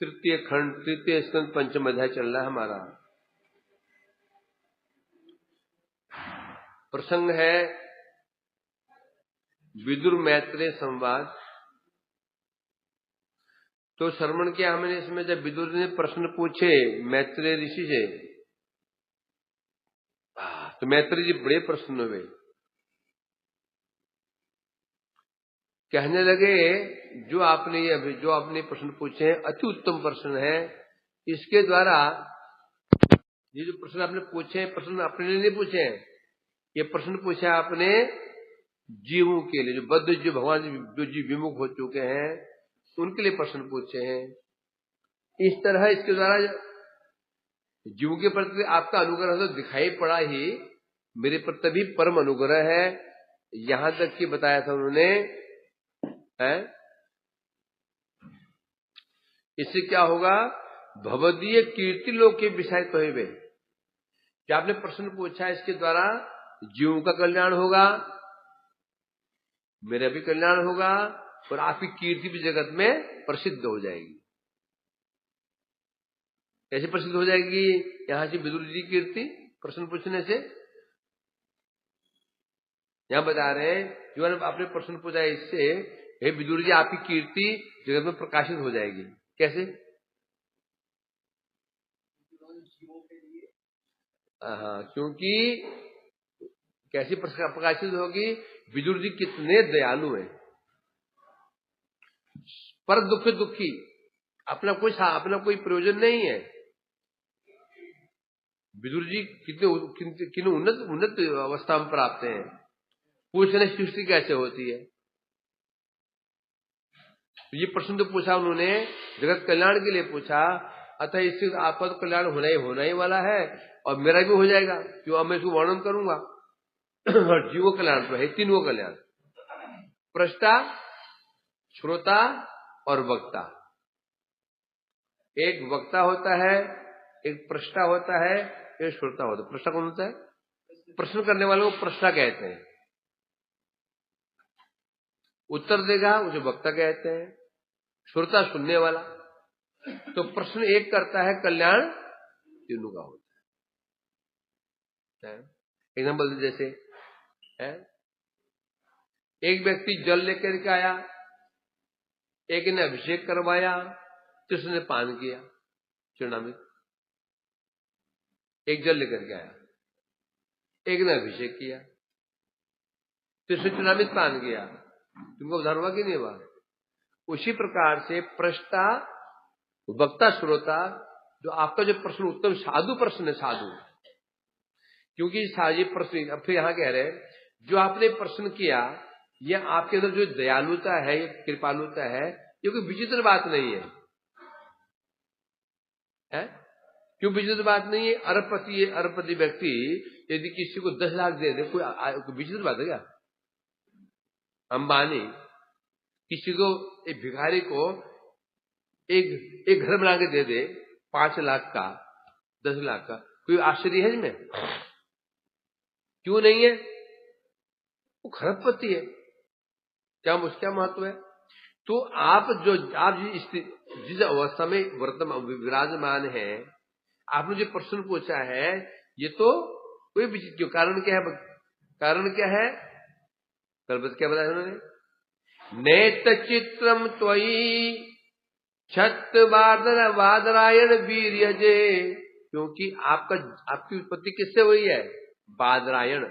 तृतीय खंड, तृतीय स्कंद, पंचम अध्याय चल रहा है हमारा। प्रसंग है विदुर मैत्रेय संवाद। तो श्रवण किया हमने इसमें, जब विदुर ने प्रश्न पूछे मैत्रेय ऋषि से, तो मैत्रेय जी बड़े प्रश्न हुए। कहने लगे जो आपने प्रश्न पूछे हैं अति उत्तम प्रश्न है। इसके द्वारा ये जो प्रश्न आपने पूछे हैं, प्रश्न अपने लिए नहीं पूछे हैं, ये प्रश्न पूछे आपने जीवों के लिए, जो बद्ध, जो भगवान जो जीव विमुख हो चुके हैं उनके लिए प्रश्न पूछे हैं। इस तरह इसके द्वारा जीवों के प्रति आपका अनुग्रह तो दिखाई पड़ा ही, मेरे प्रति भी परम अनुग्रह है। यहां तक कि बताया था उन्होंने है, इससे क्या होगा, भवदीय कीर्ति लोक के विषय तो है। जो आपने प्रश्न पूछा इसके द्वारा जीवों का कल्याण होगा, मेरा भी कल्याण होगा और आपकी कीर्ति भी जगत में प्रसिद्ध हो जाएगी। कैसे प्रसिद्ध हो जाएगी? यहां से विदुर जी की कीर्ति प्रश्न पूछने से। यहां बता रहे हैं जो आपने प्रश्न पूछा इससे, हे विदुर जी आपकी कीर्ति जगत में प्रकाशित हो जाएगी। कैसे? हाँ, क्योंकि कैसी प्रकाशित होगी? विदुर जी कितने दयालु हैं, पर दुखी, अपना कोई प्रयोजन नहीं है। विदुर जी कितने उन्नत अवस्था में प्राप्त हैं। पूछने सृष्टि कैसे होती है, तो ये प्रश्न तो पूछा उन्होंने जगत कल्याण के लिए पूछा, अतः इससे आपका तो कल्याण होना ही वाला है और मेरा भी हो जाएगा। क्यों? अब मैं इसको वर्णन करूंगा। और जीवो कल्याण तो है, तीनों कल्याण, प्रष्टा, श्रोता और वक्ता। एक वक्ता होता है, एक प्रष्टा होता है, एक श्रोता होता है। प्रष्टा कौन होता है? प्रश्न करने वाले को प्रष्टा कहते हैं। उत्तर देगा उसे वक्ता कहते हैं। श्रोता सुनने वाला। तो प्रश्न एक करता है, कल्याण तीनों का होता है। एग्जाम्पल जैसे है, एक व्यक्ति जल लेकर के आया, एक ने अभिषेक करवाया, तीसरे ने पान किया चरणामृत। एक जल लेकर के आया, एक ने अभिषेक किया, तीसरे चरणामृत पान किया। तुमको उदाहरण हुआ कि नहीं हुआ? उसी प्रकार से प्रष्टा, वक्ता, श्रोता, जो आपका जो प्रश्न उत्तम साधु प्रश्न है, साधु, क्योंकि ये प्रश्न अब फिर यहां कह रहे हैं जो आपने प्रश्न किया, यह आपके अंदर जो दयालुता है, कृपालुता है, ये कोई विचित्र बात नहीं है। क्यों विचित्र बात नहीं है? अरबपति व्यक्ति यदि किसी को 10 लाख दे दे, कोई विचित्र बात है क्या? अंबानी किसी को, एक भिखारी को एक घर बना के दे दे 5 लाख का, 10 लाख का, कोई आश्चर्य है इसमें? क्यों नहीं है? वो खरबपति है, क्या महत्व है? तो आप जिस अवस्था में वर्तमान विराजमान है, आपने जो प्रश्न पूछा है, ये तो कोई विचित्र, कारण क्या है? कल क्या बताया उन्होंने? नेत चित्रम त्वयि छत बादरायण वीर्यजे। क्योंकि आपकी उत्पत्ति किससे हुई है? बादरायण,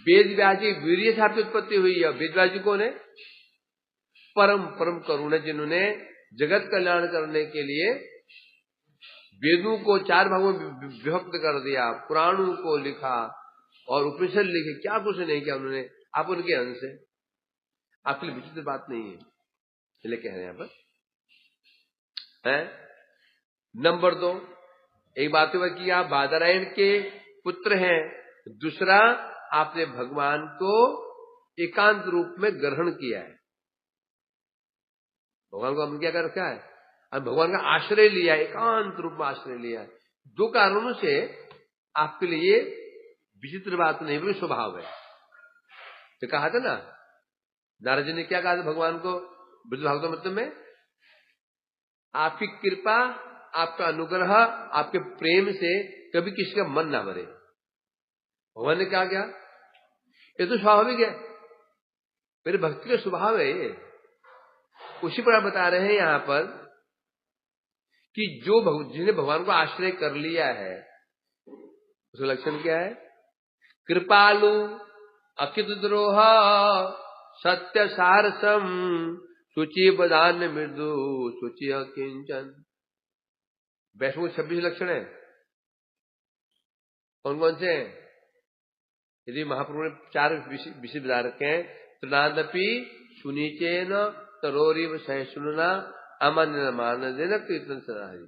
वेद व्याजी वीर्य से आपकी उत्पत्ति हुई है। वेद व्याजी कौन है? परम करुण है, जिन्होंने जगत कल्याण करने के लिए वेदों को 4 भागों में विभक्त कर दिया, पुराणों को लिखा और उपनिषद लिखे, क्या कुछ नहीं किया उन्होंने। आप उनके अंश है, आपके लिए विचित्र बात नहीं है, इसलिए कह रहे हैं यहां पर है। नंबर 2, एक बात हुआ कि आप बादरायण के पुत्र हैं, दूसरा आपने भगवान को एकांत रूप में ग्रहण किया है। भगवान को हमने क्या कर रखा है? अब भगवान का आश्रय लिया, एकांत रूप में आश्रय लिया है। 2 कारणों से आपके लिए विचित्र बात नहीं, बल्कि स्वभाव है। तो कहा था ना, नारद जी ने क्या कहा था भगवान को ब्रज भागवत में, आपकी कृपा, आपका अनुग्रह, आपके प्रेम से कभी किसी का मन ना भरे। भगवान ने क्या किया? ये तो स्वाभाविक है, मेरे भक्ति का स्वभाव है ये। उसी पर आप बता रहे हैं यहां पर कि जिन्हें भगवान को आश्रय कर लिया है उसका लक्षण क्या है? कृपालु, अकितद्रोह, सत्य सारसम, शुचि बदान्य मृदु, शुचि अकिंचन। वैष्णव 26 लक्षण है। कौन कौन से हैं? यदि महाप्रभु ने 4 विषय बता रखे हैं। तृणादपि सुनीचेन तरोरिव सहिष्णुना अमान्य मानदेन कीर्तन सदाहरि।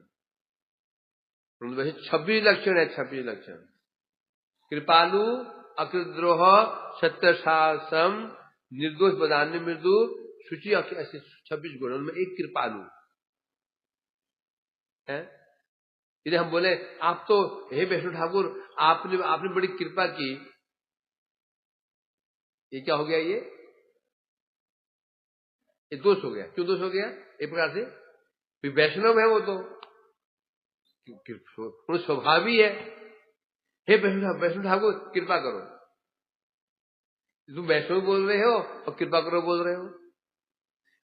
26 लक्षण है, 26 लक्षण। कृपालु, अकृद्रोह, सत्य साहसम, निर्दोष बदान्य मृदु, शुचि, ऐसे 26 गुण। उनमें एक कृपालु है। यदि हम बोले आप तो हे वैष्णव ठाकुर आपने बड़ी कृपा की, ये क्या हो गया? ये दोष हो गया। क्यों दोष हो गया? एक प्रकार से वैष्णव है वो तो स्वभाव ही है। हे वैष्णव ठाकुर कृपा करो, तुम वैष्णव बोल रहे हो और कृपा करो बोल रहे हो।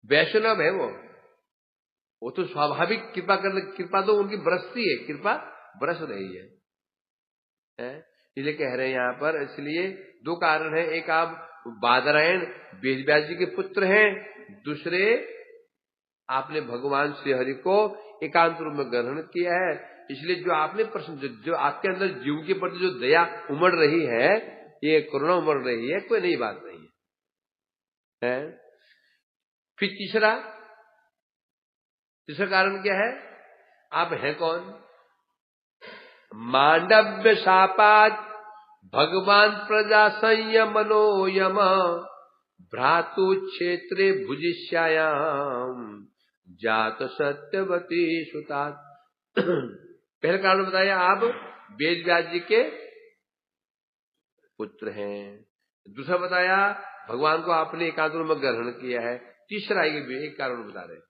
वैष्णव है वो तो स्वाभाविक कृपा तो उनकी बरसती है, कृपा बरस रही है। इसलिए कह रहे हैं यहां पर। इसलिए 2 कारण है। एक आप बादरायण वेद व्यास जी के पुत्र हैं, दूसरे आपने भगवान श्री हरि को एकांत रूप में ग्रहण किया है। इसलिए जो आपने प्रश्न, जो आपके अंदर जीव के प्रति जो दया उमड़ रही है, ये करुणा उमड़ रही है, कोई नई बात नहीं है। फिर तीसरा कारण क्या है? आप हैं कौन? मांडव्य शापात भगवान प्रजा संयमनो यम भ्रातु क्षेत्रे भुजिष्यायाम जात सत्यवती सुतात। पहले कारण बताया आप वेद व्यास जी के पुत्र हैं। दूसरा बताया भगवान को आपने एकांत रूप में ग्रहण किया है। तीसरा एक कारण बता रहे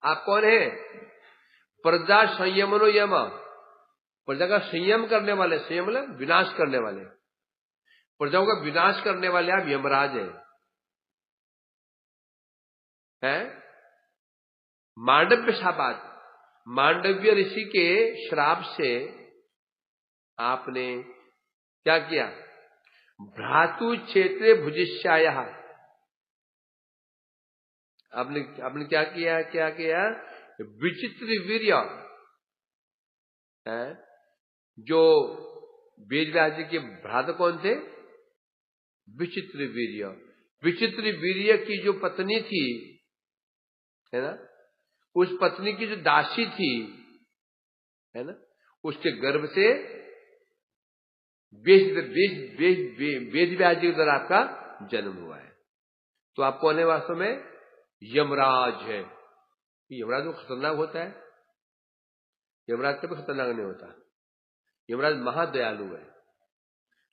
आप कौन है? प्रजा संयमनो यम, प्रजा का संयम करने वाले, संयम मतलब विनाश करने वाले, प्रजाओं का विनाश करने वाले आप यमराज हैं। मांडव्य शापात, मांडव्य ऋषि के श्राप से आपने क्या किया? भ्रातु क्षेत्रे भुजिष्याय, आपने क्या किया? विचित्र वीर्य है। जो वेद व्यास जी के भ्राता कौन थे? विचित्र वीर्य। विचित्र वीर्य की जो पत्नी थी, है ना, उस पत्नी की जो दासी थी, है ना, उसके गर्भ से वेद व्यास जी के द्वारा आपका जन्म हुआ है। तो आप कौन है वास्तव में? यमराज है। यमराज तो खतरनाक होता है, यमराज कभी खतरनाक नहीं होता। यमराज महादयालु है।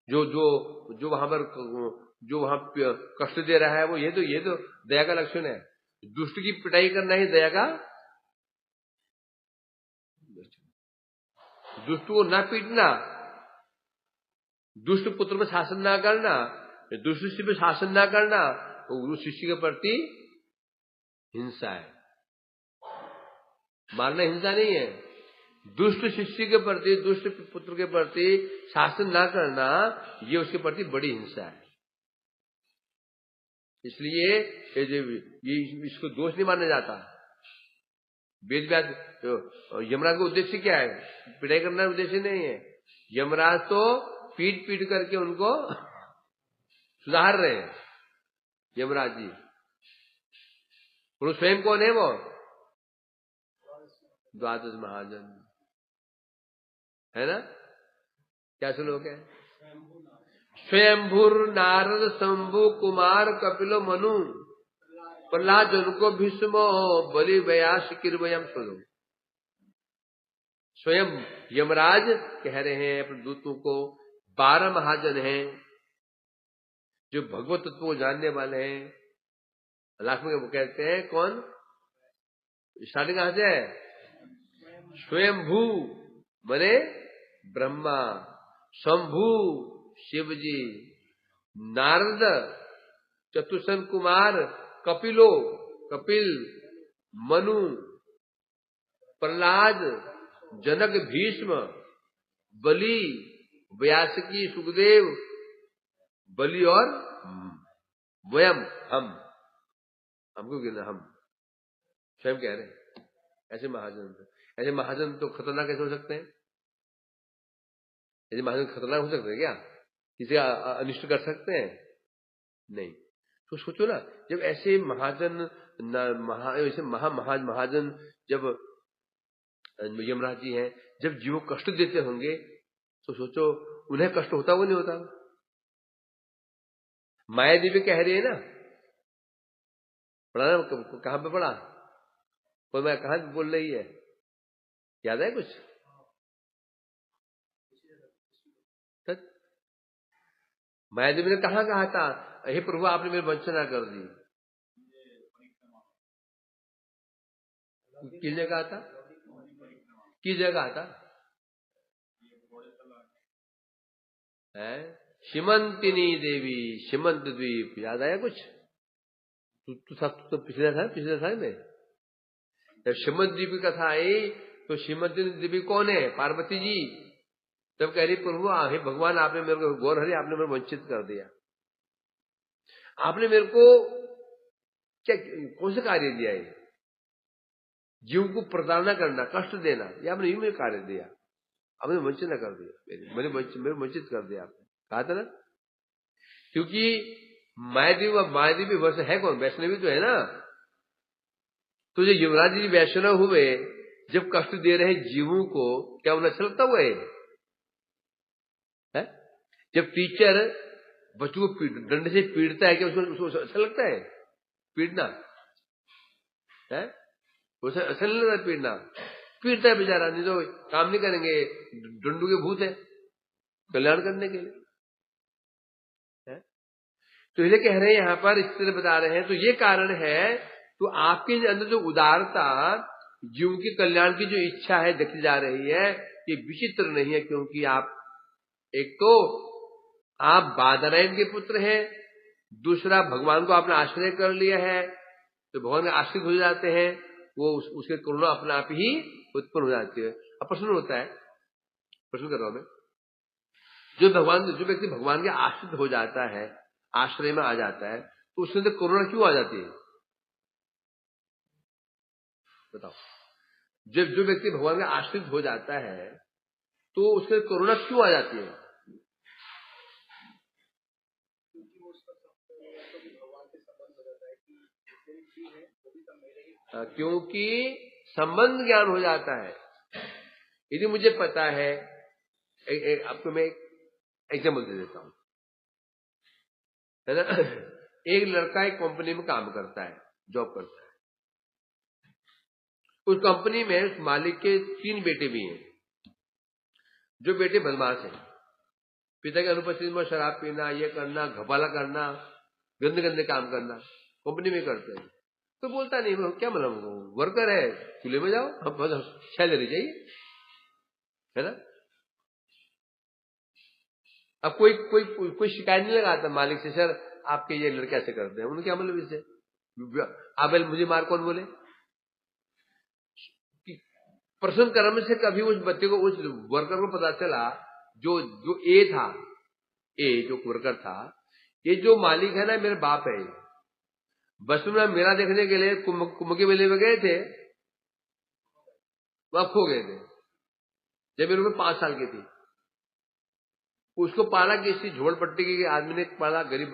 जो वहां कष्ट दे रहा है वो ये तो दया का लक्षण है। दुष्ट की पिटाई करना ही दया का, दुष्ट को ना पीटना, दुष्ट पुत्र पर शासन ना करना, दुष्ट शिष्य पर शासन ना करना, वो शिष्य के प्रति हिंसा है। मारना हिंसा नहीं है। दुष्ट शिष्य के प्रति, दुष्ट पुत्र के प्रति शासन ना करना, ये उसके प्रति बड़ी हिंसा है। इसलिए ये इसको दोष नहीं माना जाता। वेद व्यास यमराज का उद्देश्य क्या है? पिटाई करना उद्देश्य नहीं है। यमराज तो पीट पीट करके उनको सुधार रहे हैं यमराज जी। वो स्वयं कौन है? वो द्वादश महाजन है ना। क्या श्लोक है? स्वयंभुर नारद शंभु कुमार कपिलो मनु प्रहलाद उनको भीष्मो बलि व्यास किरवयम सुनो। स्वयं यमराज कह रहे हैं अपने दूतों को, 12 महाजन हैं जो भगवत तत्व को जानने वाले हैं। लास्ट में वो कहते हैं कौन? स्टार्टिंग कहां से है? स्वयंभू मने ब्रह्मा, शंभू शिव जी, नारद, चतुष्सन कुमार, कपिलो कपिल, मनु, प्रहलाद, जनक, भीष्म, बलि, व्यासकी, सुखदेव, बलि और वयम हमको गिना, हम स्वयं कह रहे हैं। ऐसे महाजन तो खतरनाक कैसे हो सकते हैं? ऐसे महाजन खतरनाक हो सकते हैं क्या? किसी का अनिष्ट कर सकते हैं? नहीं। तो सोचो ना, जब ऐसे महाजन ऐसे महाजन जब यमराज जी हैं, जब जीव को कष्ट देते होंगे, तो सोचो उन्हें कष्ट होता वो नहीं होता? माया देवी कह रही है ना, पढ़ा ना, कहां पे पढ़ा? कोई मैं कहां बोल रही है, याद है कुछ? माया देवी ने कहा था, हे प्रभु आपने मेरी वंचना कर दी? किस जगह था? किस जगह था? है शिमंतिनी देवी, शिमंत द्वीप, याद आया कुछ? तो पिछले था में जब शिमंत द्वीप की कथा आई, तो शिमंतिनी देवी कौन है? पार्वती जी। तब कह रही प्रभु हे भगवान आपने मेरे को, गौर हरि आपने मेरे को वंचित कर दिया, आपने मेरे को क्या कौन सा कार्य दिया है? जीव को प्रताड़ना करना, कष्ट देना, ये आपने यूं में कार्य दिया, आपने वंचना कर दिया, मेरे वंचित कर दिया आपने, कहा था ना। क्योंकि मायादेवी वर्ष है कौन? वैष्णवी तो है ना। तो जो युवराज जी वैष्णव हुए, जब कष्ट दे रहे जीवों को, क्या उन्हें अच्छा लगता हुआ है? जब टीचर बच्चों को डंडे से पीटता है, क्या उसको अच्छा लगता है पीटना? है उसे अच्छा नहीं लगता पीटना? पीटता है बेचारा, नहीं तो काम नहीं करेंगे, डंडू के भूत है कल्याण करने के लिए, है? तो ये कह रहे हैं यहां पर, इस तरह बता रहे हैं, तो ये कारण है। तो आपके अंदर जो उदारता, जीव के कल्याण की जो इच्छा है देखी जा रही है, ये विचित्र नहीं है, क्योंकि आप एक तो आप बादरायण के पुत्र हैं, दूसरा भगवान को आपने आश्रय कर लिया है, तो भगवान के आश्रित हो जाते हैं, वो उसके करुणा अपने आप ही उत्पन्न हो जाती है। अब प्रश्न होता है, प्रश्न कर रहा हूं मैं, जो व्यक्ति भगवान के आश्रित हो जाता है, आश्रय में आ जाता है, तो उसके अंदर करुणा क्यों आ जाती है? बताओ। जब जो व्यक्ति भगवान के आश्रित हो जाता है, तो उसके करुणा क्यों आ जाती है? क्योंकि संबंध ज्ञान हो जाता है। यदि मुझे पता है, आपको मैं एक एग्जाम्पल दे देता हूं, है ना। एक लड़का एक कंपनी में काम करता है, जॉब करता है। उस कंपनी में उस मालिक के 3 बेटे भी हैं। जो बेटे बदमाश हैं, पिता की अनुपस्थिति में शराब पीना, ये करना, घपाला करना, गंदे गंदे काम करना कंपनी में करते हैं। तो बोलता नहीं, वो क्या मतलब वर्कर है, चूल्हे में जाओ, हम बस सैलरी चाहिए, है ना। अब कोई शिकायत नहीं लगाता मालिक से, सर आपके ये लड़के ऐसे करते हैं, उन्हें क्या मतलब इससे? आबेल मुझे मार कौन बोले? प्रश्न कर्म से कभी उस बच्चे को, उस वर्कर को पता चला, जो जो जो वर्कर था, ये जो मालिक है ना मेरे बाप है। बस में मेला देखने के लिए कुंभ के मेले में गए थे, वहां खो गए थे जब मेरे में 5 साल की थी। उसको पाला किसी झोपड़पट्टी के आदमी ने पाला, गरीब,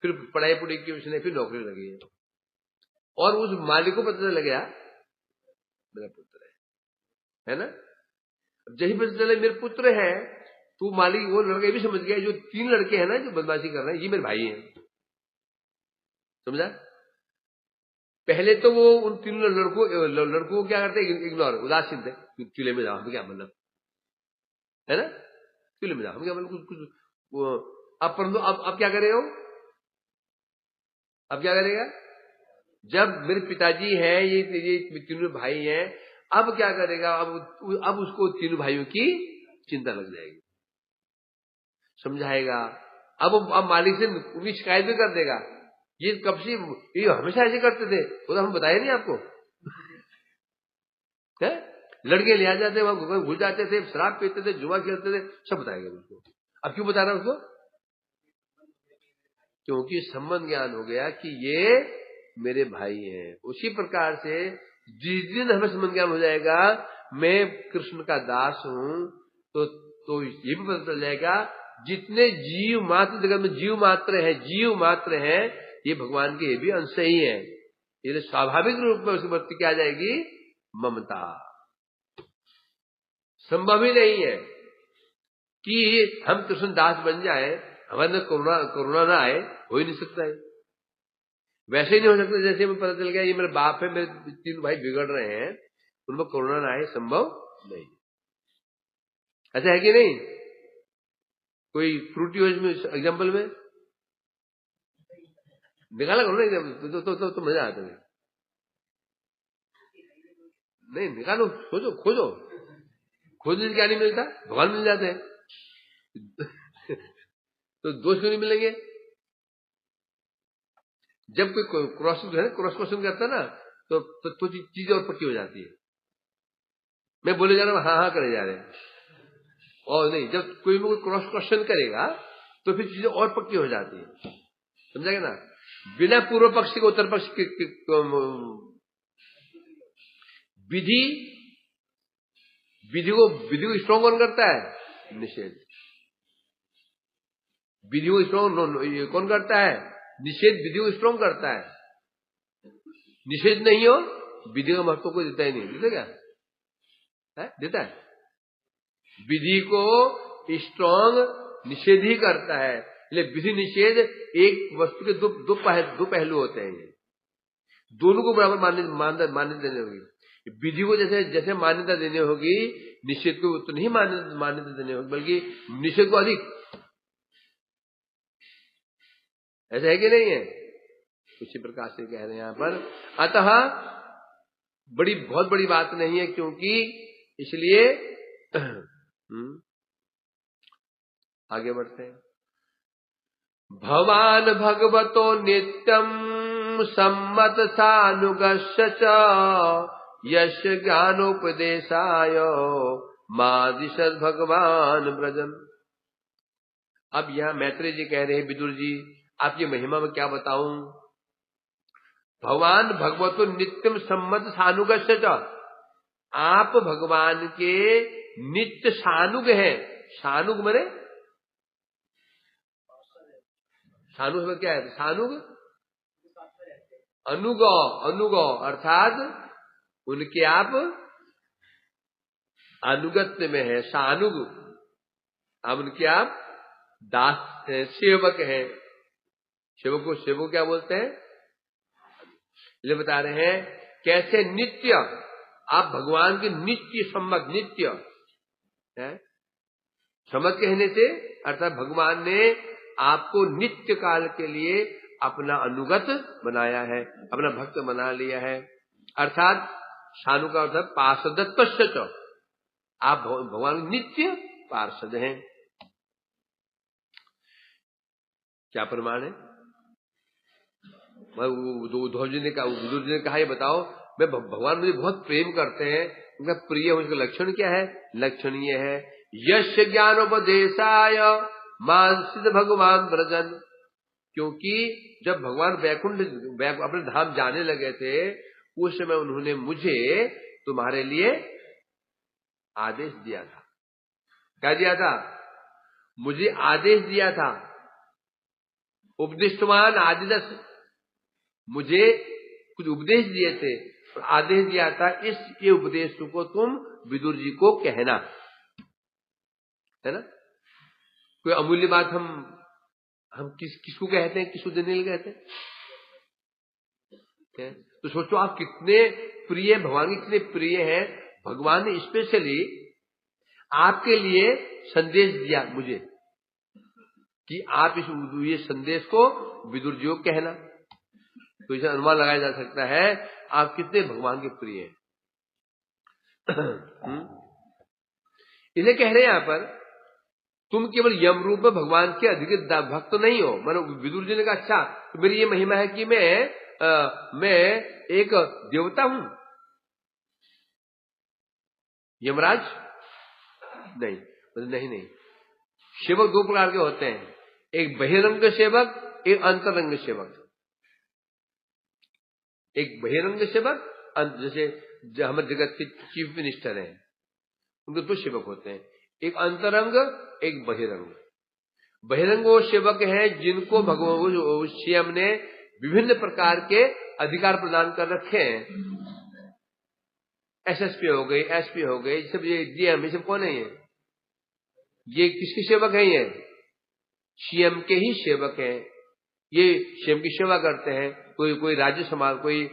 फिर पढ़ाई पुढ़ाई की उसने, फिर नौकरी लगी है, और उस मालिक को पता चल गया मेरा पुत्र है ना। जही पता चले मेरे पुत्र है, तो मालिक वो लड़का ये भी समझ गया, जो 3 लड़के हैं ना जो बदमाशी कर रहे हैं, ये मेरे भाई हैं, समझा। पहले तो वो उन 3 लड़कों को क्या करते, इग्नोर, उदासीन थे, चूल्हे में जाओ, क्या मतलब, है ना, चूल्हे में जाओ, क्या मतलब कुछ। अब परंतु अब क्या करेगा वो? अब क्या करेगा? जब मेरे पिताजी हैं, ये तीनों भाई हैं, अब क्या करेगा? अब उसको तीनों भाइयों की चिंता लग जाएगी, समझाएगा। अब मालिक से उनकी शिकायत भी कर देगा, ये कब से, ये हमेशा ऐसे करते थे, वो तो हम बताए नहीं आपको है? लड़के ले आ जाते, वहां घुस जाते थे, शराब पीते थे, जुआ खेलते थे, सब बताएगा उसको। अब क्यों बता रहा उसको? क्योंकि संबंध ज्ञान हो गया कि ये मेरे भाई हैं। उसी प्रकार से जिस दिन हमें संबंध ज्ञान हो जाएगा मैं कृष्ण का दास हूं, तो ये भी पता चल जाएगा जितने जीव मात्र जगत में जीव मात्र हैं, ये भगवान के ये भी अंश ही है। ये स्वाभाविक रूप में उसकी वृत्ति क्या आ जाएगी? ममता। संभव ही नहीं है कि हम कृष्ण दास बन जाए, हमारे में करुणा ना आए, हो ही नहीं सकता है। वैसे ही नहीं हो सकता जैसे हमें पता चल गया ये मेरे बाप है, मेरे तीन भाई बिगड़ रहे हैं, उनमें करुणा ना आए, संभव नहीं। ऐसा है कि नहीं? कोई फ्रूटी हो इसमें एग्जाम्पल में निकाला करो ना, तो मजा आता है। नहीं निकालो, खोजो खोजो, खोजने से क्या नहीं मिलता? भगवान मिल जाते हैं तो दोष क्यों नहीं मिलेंगे? जब कोई क्रॉस क्वेश्चन करता है ना, तो चीजें और पक्की हो जाती है। मैं बोले जा रहा हूं, हाँ करे जा रहे हैं, और नहीं, जब कोई क्रॉस क्वेश्चन करेगा तो फिर चीजें और पक्की हो जाती है, समझाएगा ना? बिना पूर्व पक्ष के उत्तर पक्ष के विधि को स्ट्रॉन्ग कौन करता है? निषेध। विधि को स्ट्रॉन्ग कौन करता है? निषेध विधि को स्ट्रॉन्ग करता है। निषेध नहीं हो, विधि का महत्व को देता ही नहीं, देता क्या है? देता है। विधि को स्ट्रॉन्ग निषेध ही करता है। इसलिए विधि निषेध एक वस्तु के दो पहलू होते हैं, ये दोनों को बराबर मान्यता देनी होगी। विधि को जैसे मान्यता देनी होगी, निषेध को तो नहीं मान्यता देनी होगी, बल्कि निषेध को अधिक। ऐसा है कि नहीं है? उसी प्रकार से कह रहे हैं यहां पर। अतः बहुत बड़ी बात नहीं है, क्योंकि इसलिए आगे बढ़ते हैं। भवान भगवतो नित्यम सम्मत सानुगस्य च यश ज्ञानोपदेशाय मादिशद भगवान ब्रजन। अब यहां मैत्रेय जी कह रहे हैं, विदुर जी आपकी महिमा में क्या बताऊं? भगवान भगवतो नित्यम सम्मत सानुगस्य च, आप भगवान के नित्य सानुग हैं। सानुग मने सानुग में क्या है? सानुग अनुगो अर्थात उनके आप अनुगत्य में है। सानुग अब उनके आप दास हैं, सेवक हैं। सेवक को क्या बोलते हैं? ये बता रहे हैं कैसे नित्य आप भगवान के नित्य सम्मत, नित्य है। सम्मत कहने से अर्थात भगवान ने आपको नित्य काल के लिए अपना अनुगत बनाया है, अपना भक्त बना लिया है। अर्थात सानु का अर्थ पार्षदत्व, आप भगवान नित्य पार्षद हैं। क्या प्रमाण है? उद्धव जी ने कहा ये बताओ, मैं भगवान मुझे बहुत प्रेम करते हैं, उनका प्रिय उसका लक्षण क्या है? लक्षण ये है यश ज्ञानोपदेशाय मानसिद भगवान ब्रजन। क्योंकि जब भगवान वैकुंठ अपने धाम जाने लगे थे, उस समय उन्होंने मुझे तुम्हारे लिए आदेश दिया था। क्या दिया था? मुझे आदेश दिया था। उपदिष्टवान आदिदस, मुझे कुछ उपदेश दिए थे, आदेश दिया था ये उपदेश को तुम विदुर जी को कहना, है ना? कोई अमूल्य बात हम किसको कहते हैं, किसको देने लगे कहते हैं? तो सोचो आप कितने प्रिय, भगवान के कितने प्रिय हैं। भगवान ने स्पेशली आपके लिए संदेश दिया मुझे कि आप ये संदेश को विदुर जी को कहना। तो इसे अनुमान लगाया जा सकता है आप कितने भगवान के प्रिय हैं। इसे कह रहे हैं यहां पर तुम केवल यम रूप में भगवान के अधिक भक्त नहीं हो। मतलब विदुर जी ने कहा अच्छा तो मेरी ये महिमा है कि मैं एक देवता हूं। यमराज नहीं, नहीं सेवक दो प्रकार के होते हैं, एक बहिरंग सेवक, एक अंतरंग सेवक। एक बहिरंग सेवक जैसे हमारे जगत के चीफ मिनिस्टर हैं, उनके दो सेवक होते हैं, एक अंतरंग एक बहिरंग। बहिरंग वो सेवक हैं जिनको भगवान सीएम ने विभिन्न प्रकार के अधिकार प्रदान कर रखे हैं। एसएसपी हो गई, एसपी हो गई, सब ये डीएम, ये सब कौन है? ये किसके सेवक हैं? ये सीएम के ही सेवक हैं। ये सीएम की सेवा करते हैं। कोई राज्य संभाल, कोई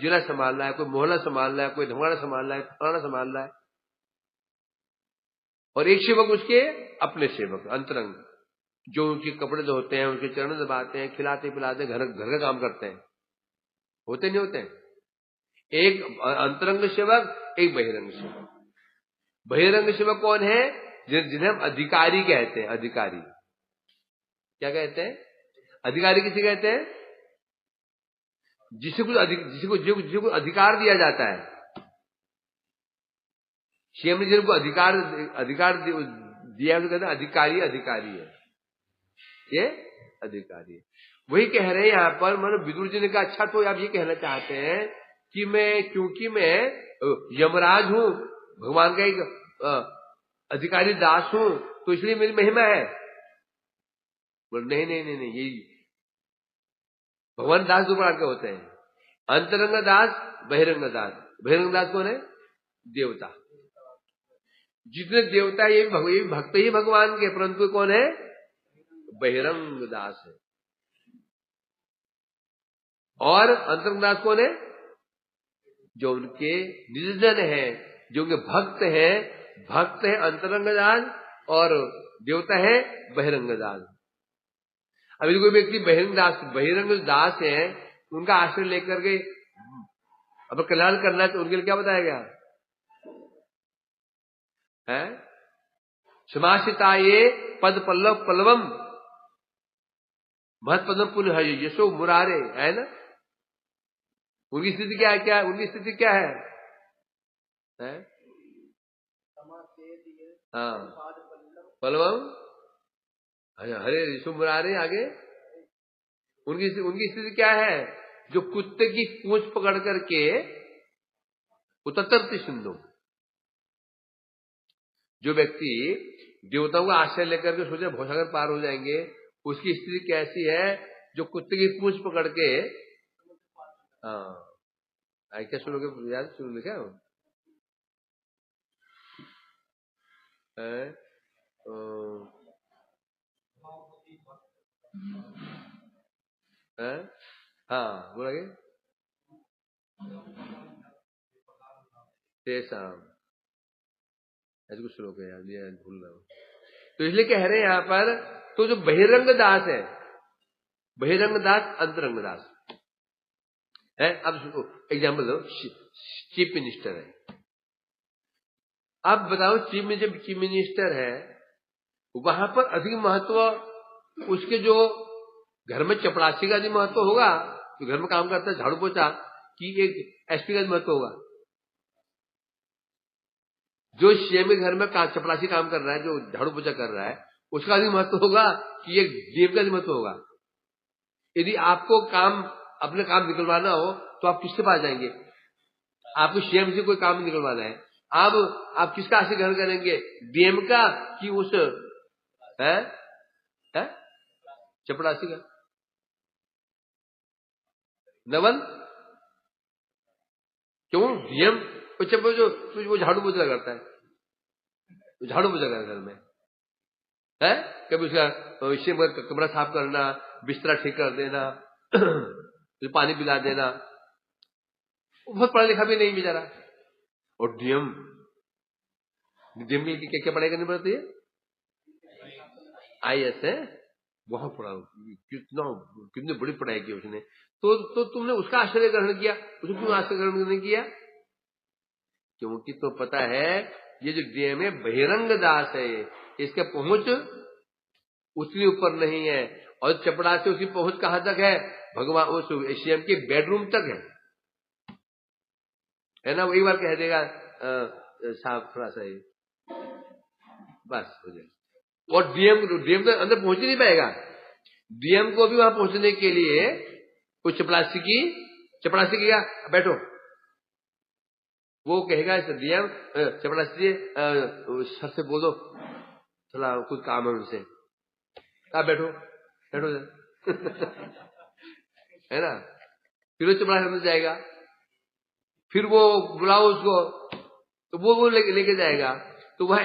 जिला संभाल रहा है, कोई मोहल्ला संभाल रहा है, कोई धमाड़ा संभाल रहा है, फलाना संभाल रहा है। और एक सेवक उसके अपने सेवक अंतरंग, जो उनके कपड़े धोते हैं, उनके चरण दबाते हैं, खिलाते पिलाते, घर का काम करते हैं। होते नहीं होते? एक अंतरंग सेवक, एक बहिरंग सेवक। बहिरंग सेवक कौन है? जिन्हें हम अधिकारी कहते हैं। अधिकारी क्या कहते हैं? अधिकारी किसे कहते हैं? जिसको अधिकार दिया जाता है। सीएम ने जिनको अधिकार दिया तो कहते हैं अधिकारी है, ये अधिकारी है। वही कह रहे हैं यहां पर। मतलब विदुर जी ने कहा अच्छा तो आप ये कहना चाहते हैं कि क्योंकि मैं यमराज हूं, भगवान का एक अधिकारी दास हूं, तो इसलिए मेरी महिमा है। बोले नहीं, यही भगवान दास दो प्रकार के होते हैं, अंतरंग दास, बहिरंग दास। बहिरंग दास कौन है? देवता। जितने देवता ये भक्त ही भगवान के, परंतु कौन है? बहिरंग दास है। और अंतरंग दास कौन है? जो उनके निर्जन है, जो उनके भक्त है अंतरंग दास, और देवता है बहिरंग दास। अभी कोई व्यक्ति बहिरंग दास है, उनका आश्रय लेकर के अब कल्याण करना है तो उनके लिए क्या बताया गया है? समासिता ये पद पल्लवम महत पदम पुण्य है यशो मुरारे, है ना? उनकी स्थिति क्या है? उनकी स्थिति क्या है? हाँ, पल्लवम हरे यशो मुरारे। आगे उनकी स्थिति क्या है? जो कुत्ते की पूंछ पकड़ करके उतरती सिंधु। जो व्यक्ति देवताओं का आश्रय लेकर के सोचे भवसागर पार हो जाएंगे, उसकी स्थिति कैसी है? जो कुत्ते की पूंछ पकड़ के, हाँ क्या सुनोगे? याद सुन क्या हाँ बोला ऐसे कुछ श्लोक है यार, भूल रहा हूं। तो इसलिए कह रहे हैं यहां पर, तो जो बहिरंग दास है, बहिरंग दास अंतरंग दास है। अब एग्जाम्पल दो, चीफ मिनिस्टर है। अब बताओ जब चीफ मिनिस्टर है, वहां पर अधिक महत्व उसके जो घर में चपरासी का अधिक महत्व होगा, जो घर में काम करता है झाड़ू पोछा, कि एक एसपी का अधिक महत्व होगा? जो सीएम के घर में चपरासी काम कर रहा है, जो झाड़ू पोछा कर रहा है, उसका अधिक महत्व होगा कि एक डीएम का अधिक महत्व होगा? यदि आपको अपने काम निकलवाना हो तो आप किसके पास जाएंगे? आपको सीएम से कोई काम निकलवाना है, आप किसका आश्रय ग्रहण करेंगे? डीएम का कि उस चपरासी का? नवल क्यों? डीएम वो झाड़ू पोछा करता है, झाड़ू पोछा करता घर में है। कभी उसका कमरा साफ करना, बिस्तरा ठीक कर देना, पानी पिला देना। बहुत पढ़ा लिखा भी नहीं बेचारा। और डीएम की क्या पढ़ाई करनी पड़ती है? आईएएस है, बहुत पढ़ा, कितनी बड़ी पढ़ाई की उसने, तो तुमने उसका आश्रय ग्रहण किया, उसने क्यों आश्रय ग्रहण नहीं किया? क्योंकि तो पता है ये जो डीएम है बहिरंग दास है, इसका पहुंच उतनी ऊपर नहीं है, और चपड़ा से उसकी पहुंच कहां तक है? भगवान उस सीएम के बेडरूम तक है ना? वो एक बार कह देगा साहब थोड़ा सा ही, बस हो जाए। और डीएम तो अंदर पहुंच ही नहीं पाएगा। डीएम को भी वहां पहुंचने के लिए कुछ चपरासी क्या बैठो, वो कहेगा डीएम चपरासी सर से बोलो थोड़ा कुछ काम है उनसे, आप बैठो है ना? फिर वो चपरासी अंदर जाएगा, फिर वो बुलाओ उसको, तो वो लेके जाएगा, तो वह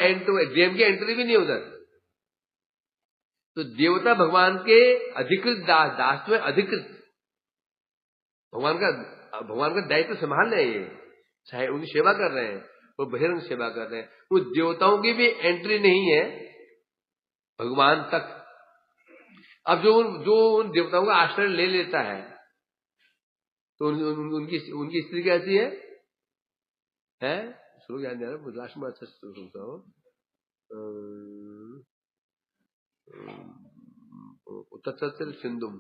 डीएम की एंट्री भी नहीं उधर। तो देवता भगवान के अधिकृत दास में अधिकृत भगवान का दायित्व संभाल रहे हैं, ये चाहे उनकी सेवा कर रहे हैं, वो बहिरंग सेवा कर रहे हैं, वो देवताओं की भी एंट्री नहीं है भगवान तक। अब जो उन देवताओं का आश्रय ले लेता है, तो उनकी स्थिति कैसी है? श्लोक याद नहीं आ रहा, लास्ट में अच्छा सुनता हूँ, तत्सत्य सिंधुम,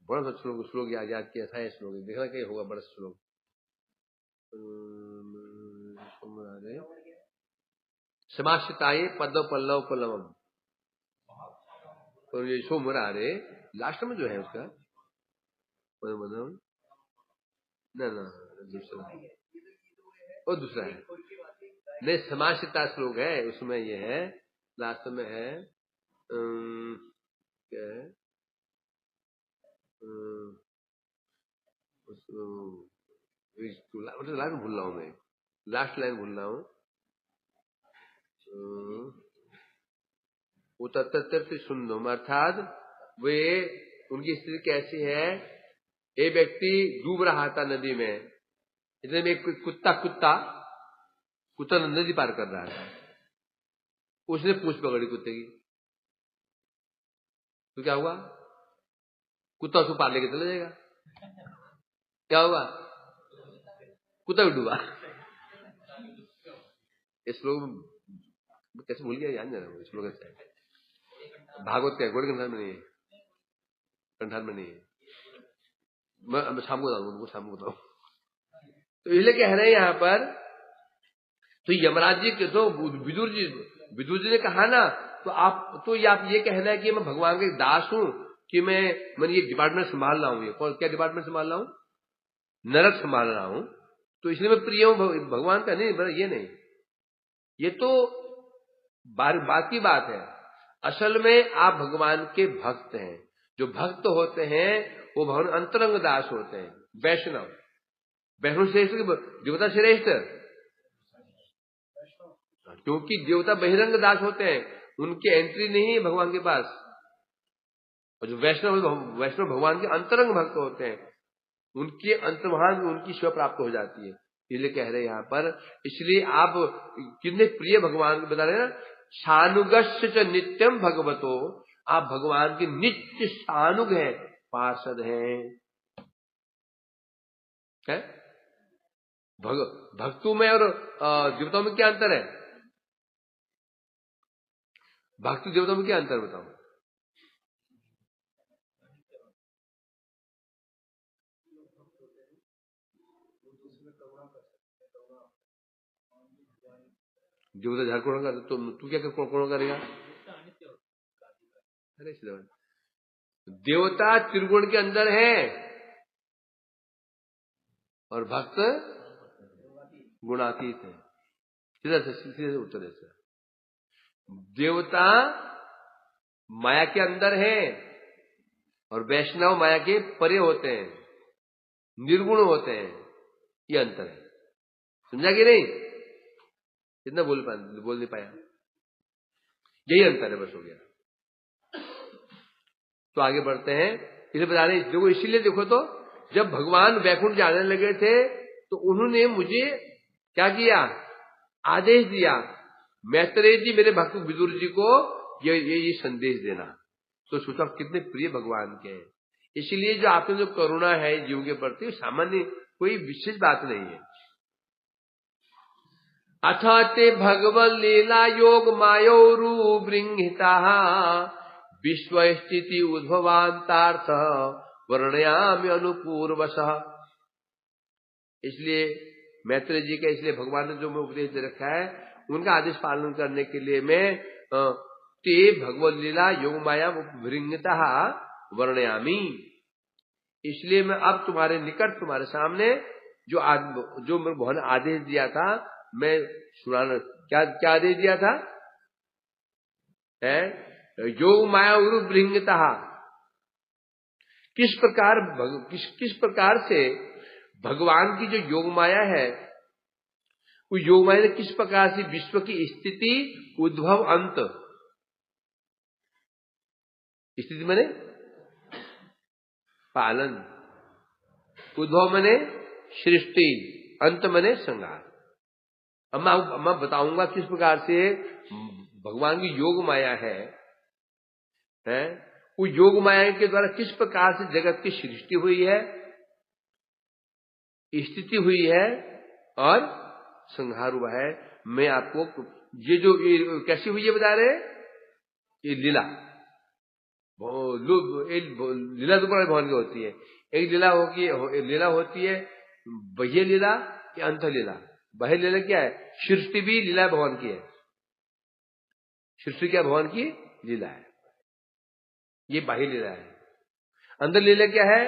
बड़ा सा श्लोक याद किया था, श्लोक देखना कहीं होगा, बड़ा श्लोक, समाश्रिताये पद पल्लव पल्लवम, और ये सोमरारे लास्ट में जो है उसका दूसरा है, नहीं समाश्रिता श्लोक है, उसमें ये है, लास्ट में है क्या है, लाइन भूल रहा हूं मैं, लास्ट लाइन भूल रहा हूं, वो तत्तर से सुन, अर्थात वे उनकी स्थिति कैसी है? एक व्यक्ति डूब रहा था नदी में, इतने में एक कुत्ता नदी पार कर रहा था, उसने पूंछ पकड़ी कुत्ते की, तो क्या हुआ? कुत्ता उसको पार लेके चला जाएगा, क्या हुआ? कुत्ता भी डूबा। इस श्लोक कैसे भूल गया, याद नहीं रहा श्लोक कैसे, भागवत का गौड़ कंठान में नहीं है, कंठान में नहीं है, मैं शाम को बताऊंगा, शाम को बताऊं। तो इसलिए कह रहे हैं यहां पर, तो यमराज जी के तो विदुर जी ने कहा ना, तो आप ये कहना है कि मैं भगवान का एक दास हूं, कि मैं ये डिपार्टमेंट संभाल रहा हूं, ये क्या डिपार्टमेंट संभाल रहा हूं? नरक संभाल रहा हूं, तो इसलिए मैं प्रिय हूं भगवान का? नहीं, ये नहीं, ये तो बात की बात है। असल में आप भगवान के भक्त हैं, जो भक्त होते हैं वो भगवान अंतरंग दास होते हैं, वैष्णव श्रेष्ठ, देवता श्रेष्ठ, क्योंकि देवता बहिरंग दास होते हैं, उनकी एंट्री नहीं है भगवान के पास, और जो वैष्णव भगवान के अंतरंग भक्त होते हैं, उनके अंतर्भाग में उनकी शिवा प्राप्त हो जाती है। इसलिए कह रहे हैं यहां पर, इसलिए आप कितने प्रिय भगवान बता रहे हैं ना, शानुगस्य च नित्यम भगवतो, आप भगवान के नित्य शानुग हैं, पार्षद हैं। भक्तों में और देवताओं में क्या अंतर है? भक्ति देवताओं में क्या अंतर बताओ? देवता झाड़ करुणा कर, तो तू क्या करुणा करेगा? अरे देवता त्रिगुण के अंदर है और भक्त गुणातीत है। सीधे उत्तर ऐसा, देवता माया के अंदर है और वैष्णव माया के परे होते हैं, निर्गुण होते हैं, ये अंतर है। समझा कि नहीं? कितना बोल नहीं पाया, यही अंतर है, बस हो गया। तो आगे बढ़ते हैं, इसे बता रहे देखो, इसीलिए देखो, तो जब भगवान वैकुंठ जाने लगे थे तो उन्होंने मुझे क्या किया? आदेश दिया, मैत्रेय जी मेरे भक्त विदुर जी को ये संदेश देना। तो सोचा कितने प्रिय भगवान के हैं। इसलिए जो आपने जो करुणा है जीव के प्रति सामान्य कोई विशेष बात नहीं है। अथ ते भगवन् लीला योग मायोरु बृंहिता विश्व स्थिति उद्भवान्तार्थ वर्णयामि अनुपूर्वशः। इसलिए मैत्रेय जी का इसलिए भगवान ने जो मैं उपदेश दे रखा है उनका आदेश पालन करने के लिए मैं ते भगवत लीला योग माया भृंगता वर्णयामी। इसलिए मैं अब तुम्हारे निकट तुम्हारे सामने जो मैं भगवान ने आदेश दिया था मैं सुनाना। क्या आदेश दिया था? योग माया उरु भृंगता, किस प्रकार से भगवान की जो योग माया है वो योग माया ने किस प्रकार से विश्व की स्थिति उद्भव अंत, स्थिति माने पालन, उद्भव माने सृष्टि, अंत माने संहार। अब मैं बताऊंगा किस प्रकार से भगवान की योग माया है वो योग माया के द्वारा किस प्रकार से जगत की सृष्टि हुई है, स्थिति हुई है और संहार हुआ है। मैं आपको ये जो कैसी हुई है बता रहे, ये लीला लीला दो प्रकार भगवान की होती है। एक लीला होती है बाह्य लीला या अंत लीला। बाह्य लीला क्या है? सृष्टि भी लीला भगवान की है। सृष्टि क्या भगवान की लीला है, ये बाह्य लीला है। अंतर लीला क्या है?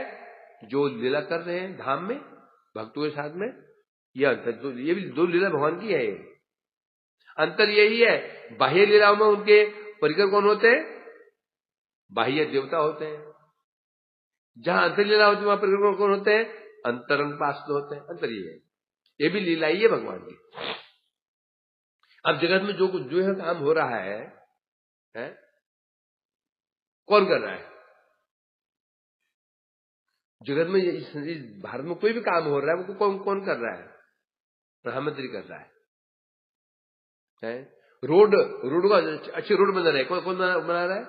जो लीला कर रहे हैं धाम में भक्तों के साथ में, ये भी दो लीला भगवान की है। अंतर यही है, बाह्य लीलाओं में उनके परिकर कौन होते हैं? बाह्य देवता होते हैं। जहां अंतर लीला होती है वहां परिकर कौन होते हैं? अंतरंग पार्षद होते हैं। अंतर ये है, ये भी लीला ही है भगवान की। अब जगत में जो है काम हो रहा है कौन कर रहा है? जगत में इस भारत में कोई भी काम हो रहा है वो कौन कर रहा है? प्रधानमंत्री कर रहा है। रोड का अच्छी रोड बना रहा है, कौन बना रहा है?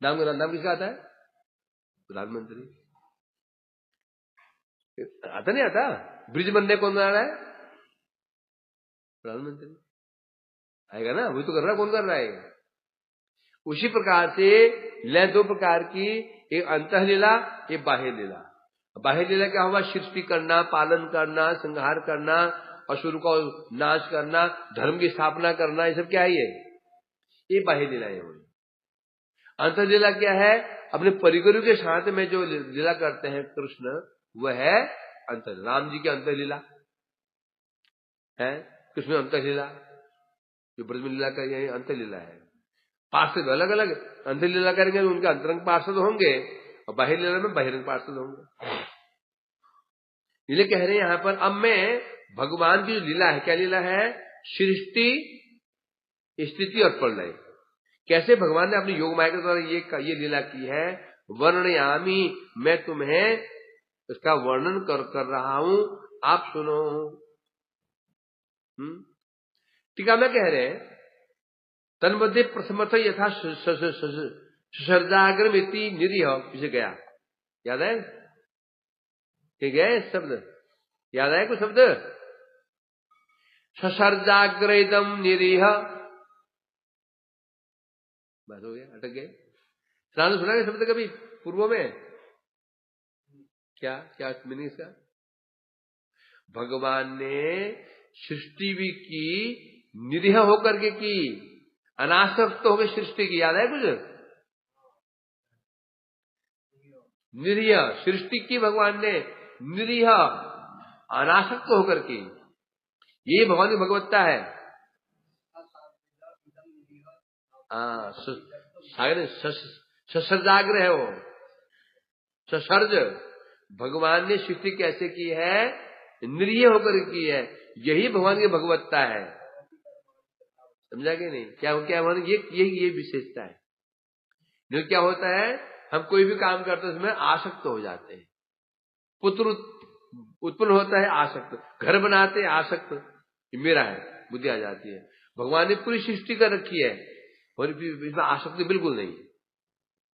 नाम किसका आता है? प्रधानमंत्री। आता नहीं आता? ब्रिज बनने कौन बना रहा है? प्रधानमंत्री आएगा ना, वही तो कर रहा है। कौन कर रहा है? उसी प्रकार से लीला दो प्रकार की, एक अंतः लीला, एक बाह्य लीला। बाह्य लीला क्या हुआ? सृष्टि करना, पालन करना, संहार करना, असुर को नाश करना, धर्म की स्थापना करना, ये सब क्या है? ये बाह्य लीला है। अंतः लीला क्या है? अपने परिवारों के साथ में जो लीला करते हैं कृष्ण, वह है अंतः। राम जी की अंतः लीला है, कृष्ण अंतः लीला, जो ब्रज में लीला का यही अंतः लीला है। पार्षद अलग अलग अंतर लीला करेंगे तो उनके अंतरंग पार्षद होंगे और बाह्य लीला में बहिरंग पार्षद होंगे। इसलिए कह रहे हैं यहां पर, अब मैं भगवान की जो लीला है, क्या लीला है? सृष्टि, स्थिति और प्रलय। कैसे भगवान ने अपनी योग माया के द्वारा ये लीला की है? वर्णयामी, मैं तुम्हें इसका वर्णन कर रहा हूं, आप सुनो। टीका में कह रहे हैं, तन्मध्ये प्रथमत यथा ससर्जाग्रम इति निरीह, पीछे गया, याद है? क्या गया शब्द? याद है कुछ शब्द? ससर्जाग्रदम निरीह, बस हो गया, अटक गए। सुना है शब्द कभी पूर्व में? क्या मीनिंग इसका? भगवान ने सृष्टि भी की, निरीह होकर के की, अनासक्त होकर सृष्टि की। याद है कुछ? निरीह सृष्टि की भगवान ने, निरीह अनासक्त होकर की। यही भगवान की भगवत्ता है। ससर्जाग्र है वो, ससर्ज। भगवान ने सृष्टि कैसे की है? निरीह होकर की है। यही भगवान की भगवत्ता है। समझा कि नहीं? क्या भगवान ये विशेषता है। जो क्या होता है, हम कोई भी काम करते हैं उसमें आसक्त हो जाते हैं। पुत्र उत्पन्न होता है आसक्त, घर बनाते हैं आसक्त, मेरा है, बुद्धि आ जाती है। भगवान ने पूरी सृष्टि कर रखी है और इसमें आसक्ति बिल्कुल नहीं है।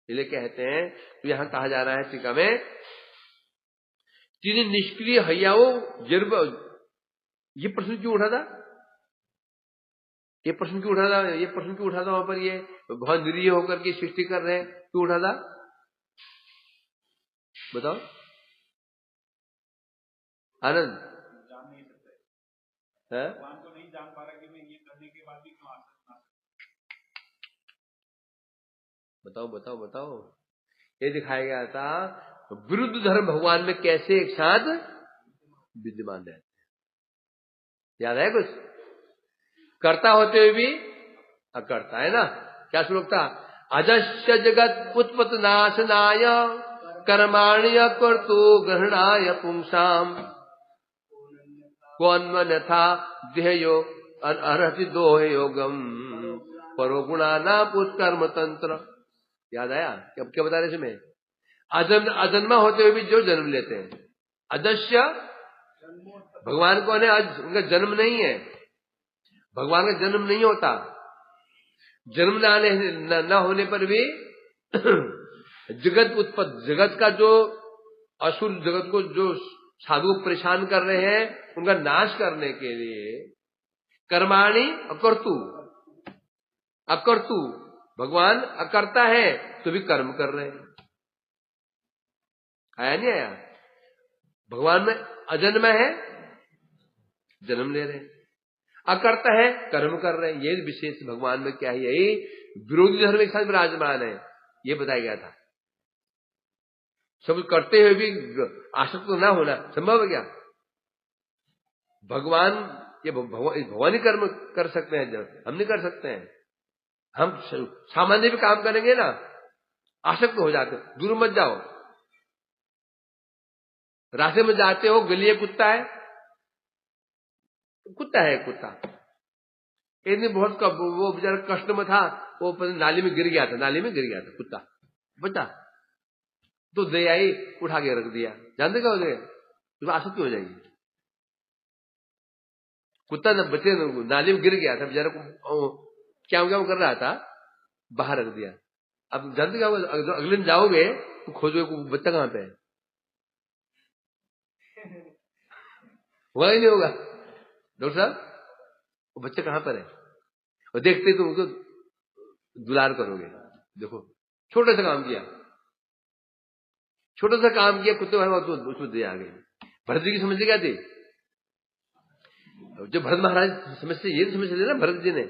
इसलिए कहते हैं तो यहां कहा जा रहा है टीका में तीन निष्क्रिय हयाओ जर्ब। ये प्रश्न क्यों उठा था? ये प्रश्न क्यों उठा था वहां पर? ये बहुत निरीह होकर के सृष्टि कर रहे हैं, क्यों उठा था बताओ आनंद? जान नहीं सकते है? भगवान को नहीं जान पा रहा कि मैं ये करने के बाद भी क्यों आ बताओ। ये दिखाया गया था विरुद्ध धर्म भगवान में कैसे एक साथ विद्यमान रहते हैं। याद है कुछ? कर्ता होते हुए भी अकर्ता, है ना? क्या श्लोक था? अजस्य जगत उत्पत्ति नाशनाय कर्माणि अकर्तु ग्रहणाय पुंसाम कोन्मन्यथा देहयो अर्हति दोह योगम परो गुणानाम उत्कर्म तंत्र। याद आया? क्या बता रहे इसमें? अजन्मा होते हुए भी जो जन्म लेते हैं, अजस्य भगवान कौन है? उनका जन्म नहीं है, भगवान का जन्म नहीं होता। जन्म न होने पर भी जगत उत्पत्ति, जगत का जो असुर जगत को जो साधु को परेशान कर रहे हैं उनका नाश करने के लिए कर्माणि अकर्तु भगवान अकर्ता है तो भी कर्म कर रहे हैं। आया नहीं आया? भगवान में अजन्म है, जन्म ले रहे हैं, अकर्ता है, कर्म कर रहे हैं। ये विशेष भगवान में क्या है? यही विरोधी धर्म एक साथ विराजमान है, ये बताया गया था। सब करते हुए भी आसक्त तो ना होना संभव है क्या? भगवान ये भगवान ही कर्म कर सकते हैं, हम नहीं कर सकते हैं। हम सामान्य भी काम करेंगे ना, आसक्त हो जाते। दूर मत जाओ, रास्ते में जाते हो, गली कुत्ता है, एक दिन बहुत वो बेचारा कष्ट में था, वो नाली में गिर गया था कुत्ता, बच्चा तो दे आई, उठा के रख दिया। जानते क्या हो गए? तो आसक्ति हो जाएगी। कुत्ता न बच्चे नाली में गिर गया था, बेचारा को क्या कर रहा था, बाहर रख दिया। अब जानते क्या होगा? अगले दिन जाओगे तो खोजोगे बच्चा कहां पे है, होगा ही नहीं होगा। डॉक्टर साहब वो बच्चा कहां पर है? और देखते तुम उसको दुलार करोगे। देखो छोटा सा काम किया, कुत्ते तो उसमें दे आ गई। भरत जी की समझ क्या थी? जो भरत महाराज समझते, ये समझते थे ना भरत जी ने,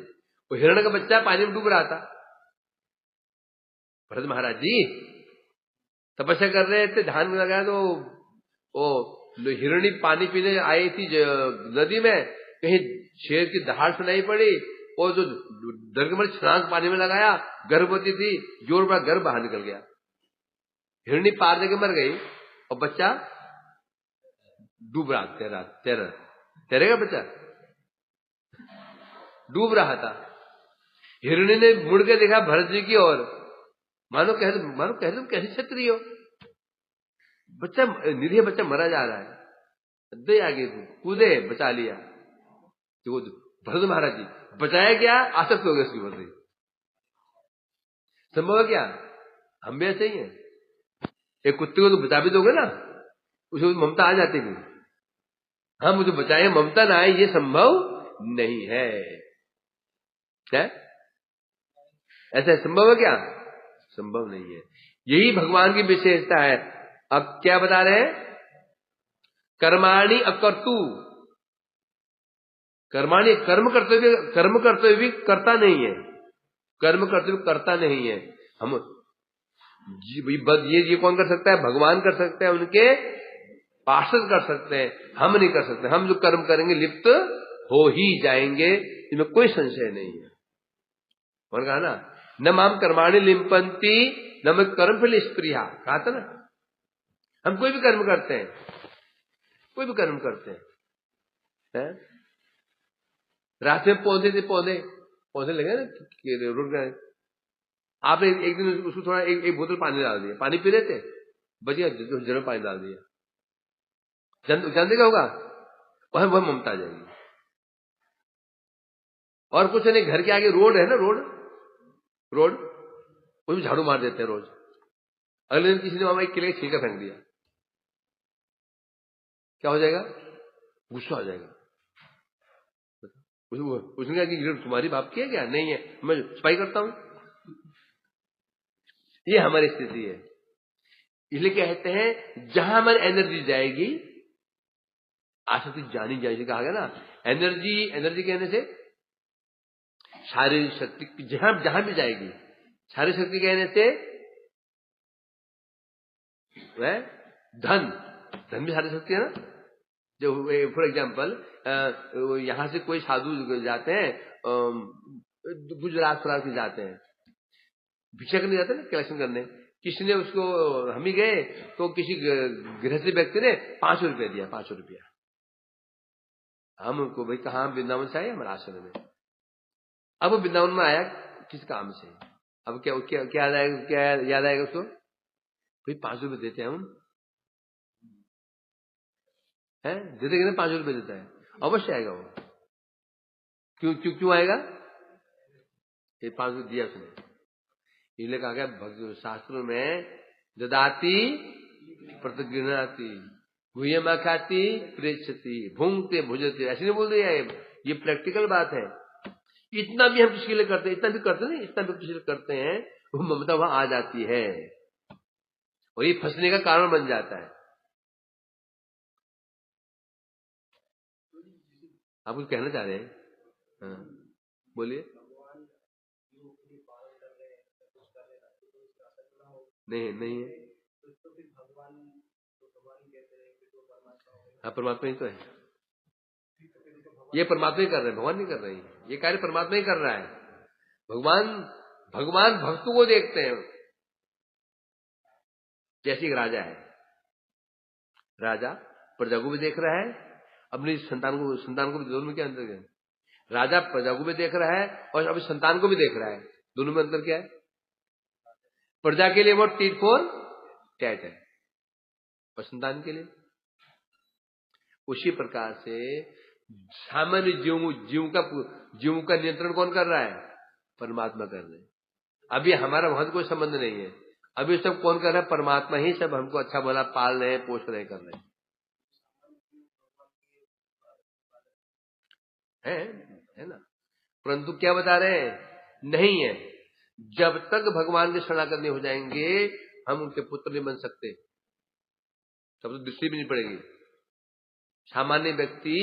वो हिरण का बच्चा पानी में डूब रहा था। भरत महाराज जी तपस्या कर रहे थे, ध्यान में लगाया तो वो हिरणी पानी पीने आई थी नदी में, कहीं शेर की दहाड़ सुनाई पड़ी, और जो दरगमर छलांग पानी में लगाया, गर्भवती थी, जोर बड़ा गर्भ बाहर निकल गया। हिरणी पार देके मर गई और बच्चा डूब रहा, तैरेगा बच्चा, डूब रहा था। हिरणी ने मुड़ के देखा भरत जी की ओर, मानो कह तुम कैसे क्षत्रिय हो, बच्चा निरीह बच्चा मरा जा रहा है, दे आगे कूदे, बचा लिया। तो भरत महाराज जी बचाया क्या? आसक्त हो गए उसकी वजह से। संभव है क्या? हम भी ऐसे ही हैं। एक कुत्ते को तो बचा भी दोगे ना, उसे ममता आ जाती है। हम मुझे बचाए, ममता ना आए, ये संभव नहीं है। क्या ऐसा संभव है क्या? संभव नहीं है। यही भगवान की विशेषता है। अब क्या बता रहे हैं? कर्माणि अकर्तु, कर्माणि कर्म करते हुए भी करता नहीं है, कर्म करते हुए करता नहीं है। हम ये कौन कर सकता है? भगवान कर सकते हैं, उनके पार्षद कर सकते हैं, हम नहीं कर सकते। हम जो कर्म करेंगे लिप्त हो ही जाएंगे, इसमें कोई संशय नहीं है। और कहा ना, न माम कर्माणि लिंपंती न मैं कर्म फल स्प्रिया, कहा था ना। हम कोई भी कर्म करते हैं, है? रास्ते में पौधे लगे ना, रुक गए। आपने एक दिन उसको थोड़ा एक बोतल पानी डाल दिया, पानी पी रहे थे, बचिया जरूर पानी डाल दिया, जानते क्या होगा? वह ममता आ जाएगी। और कुछ नहीं, घर के आगे रोड है ना, रोड रोड, उसमें झाड़ू मार देते हैं रोज। अगले दिन किसी ने वहां एक किले छिलका फेंक दिया, क्या हो जाएगा? गुस्सा हो जाएगा। उसने कहा कि तुम्हारी बाप की है क्या? नहीं है, मैं सफाई करता हूं। ये हमारी स्थिति है। इसलिए कहते हैं जहां हमारी एनर्जी जाएगी, आसक्ति जानी जाएगी। कहा गया ना, एनर्जी कहने से शारीरिक शक्ति जहां भी जाएगी। शारीरिक शक्ति कहने से वह धन भी शारीरिक शक्ति है ना। जो फॉर एग्जाम्पल यहां से कोई साधु जाते हैं, गुजरात फरात में जाते हैं, भिक्षा करने जाते हैं ना, कलेक्शन करने। किसी ने उसको, हम ही गए तो किसी गृहस्थी व्यक्ति ने 5 रुपए दिया, 5 रुपया। हम उनको, भाई कहाँ वृंदावन से आए? हमारे आश्रम में। अब वो वृंदावन में आया किस काम से? अब क्या याद आएगा उसको? भाई 5 रुपए देते हैं हम, है देते कि नहीं? 5 रुपए देता है, अवश्य आएगा वो। क्यों आएगा? ये 5 रुपए दिया उसने। इसलिए कहा गया शास्त्रों में, ददाती प्रतिगृह्णाति गुह्यमा खाती प्रेक्षति भूंगते भुजते, ऐसे नहीं बोल दिया। ये प्रैक्टिकल बात है। इतना भी हम किसी के लिए करते हैं, इतना भी करते नहीं, इतना भी किसी के लिए करते हैं, वो ममता वहां आ जाती है और ये फंसने का कारण बन जाता है। आप कुछ कहना चाह रहे हैं? हाँ बोलिए। नहीं है। हाँ परमात्मा ही तो है। ये परमात्मा ही कर रहे हैं, भगवान नहीं कर रहे हैं। ये कार्य परमात्मा ही कर रहा है। भगवान भक्तों को देखते हैं। जैसे एक राजा है, राजा प्रजा को भी देख रहा है, अपनी संतान को भी। दोनों में क्या अंतर है? राजा प्रजा को भी देख रहा है और अपनी संतान को भी देख रहा है। दोनों में अंतर क्या है? प्रजा के लिए वो टीट फॉर टैट है और संतान के लिए। उसी प्रकार से सामान्य जीव का नियंत्रण कौन कर रहा है? परमात्मा कर रहे हैं। अभी हमारा वहां कोई संबंध नहीं है। अभी सब कौन कर रहा है? परमात्मा ही सब हमको अच्छा भला पाल रहे हैं, पोष रहे, कर रहे हैं। है ना। परंतु क्या बता रहे हैं? नहीं है। जब तक भगवान के शरणागत नहीं हो जाएंगे, हम उनके पुत्र नहीं बन सकते। तब तो दृष्टि भी नहीं पड़ेगी। सामान्य व्यक्ति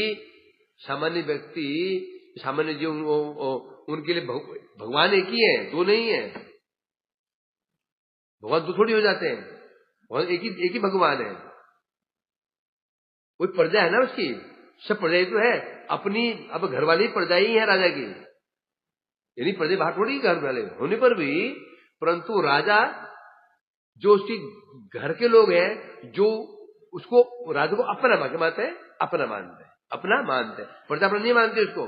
सामान्य जीव, उनके लिए भगवान एक ही है, दो नहीं है। भगवान दो थोड़ी हो जाते हैं, भगवान एक ही भगवान है। कोई प्रजा है ना उसकी, सब प्रजा ही तो है अपनी। अब घर वाली प्रजा ही है राजा की, यानी प्रजा बाहर थोड़ी घर वाले होने पर भी, परंतु राजा जो उसकी घर के लोग हैं, जो उसको राजा को अपना मानते हैं, अपना मानते हैं। प्रजा अपना नहीं मानते उसको।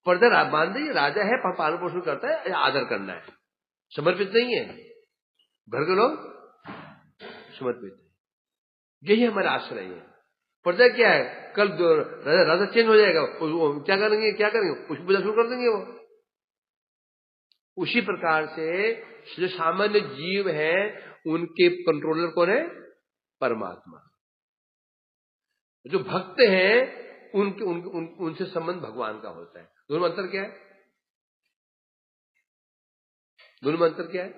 प्रजा मानते ही राजा है, पालन पोषण करता है, आदर करना है, समर्पित नहीं है। घर के लोग समर्पित है। यही हमारा आश्रय है। प्रजा क्या है? कल राजा चेंज हो जाएगा, क्या करेंगे? उसको पूजा शुरू कर देंगे वो। उसी प्रकार से जो सामान्य जीव है, उनके कंट्रोलर कौन है? परमात्मा। जो भक्त हैं, उनसे संबंध भगवान का होता है। दोनों में अंतर क्या है?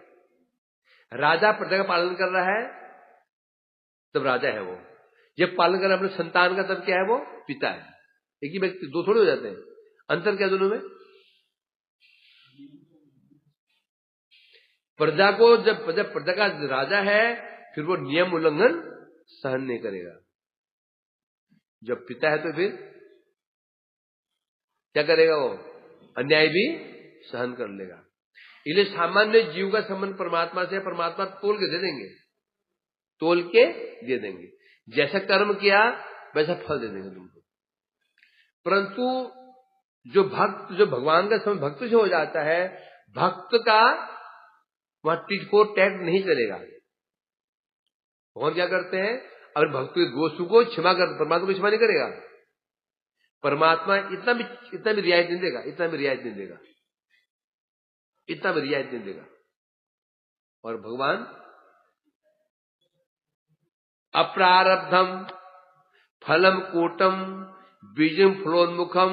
राजा प्रजा का पालन कर रहा है, तब राजा है वो। जब पालन कर रहा है अपने संतान का, तब क्या है? वो पिता है। एक ही व्यक्ति, दो थोड़े हो जाते हैं। अंतर क्या दोनों में? प्रजा को जब प्रजा का राजा है, फिर वो नियम उल्लंघन सहन नहीं करेगा। जब पिता है तो फिर क्या करेगा? वो अन्याय भी सहन कर लेगा। इसलिए सामान्य जीव का संबंध परमात्मा से, परमात्मा तोल के दे देंगे। जैसा कर्म किया वैसा फल दे देंगे तुमको। परंतु जो भगवान का संबंध भक्त से हो जाता है, भक्त का वहां टिट फॉर टैट नहीं चलेगा। भगवान क्या करते हैं? अगर भक्त के दोषों को क्षमा कर, परमात्मा को क्षमा नहीं करेगा। परमात्मा इतना भी रियायत नहीं देगा, इतना भी रियायत नहीं देगा। और भगवान अप्रारब्धम फलम कोटम बीजम फलोन्मुखम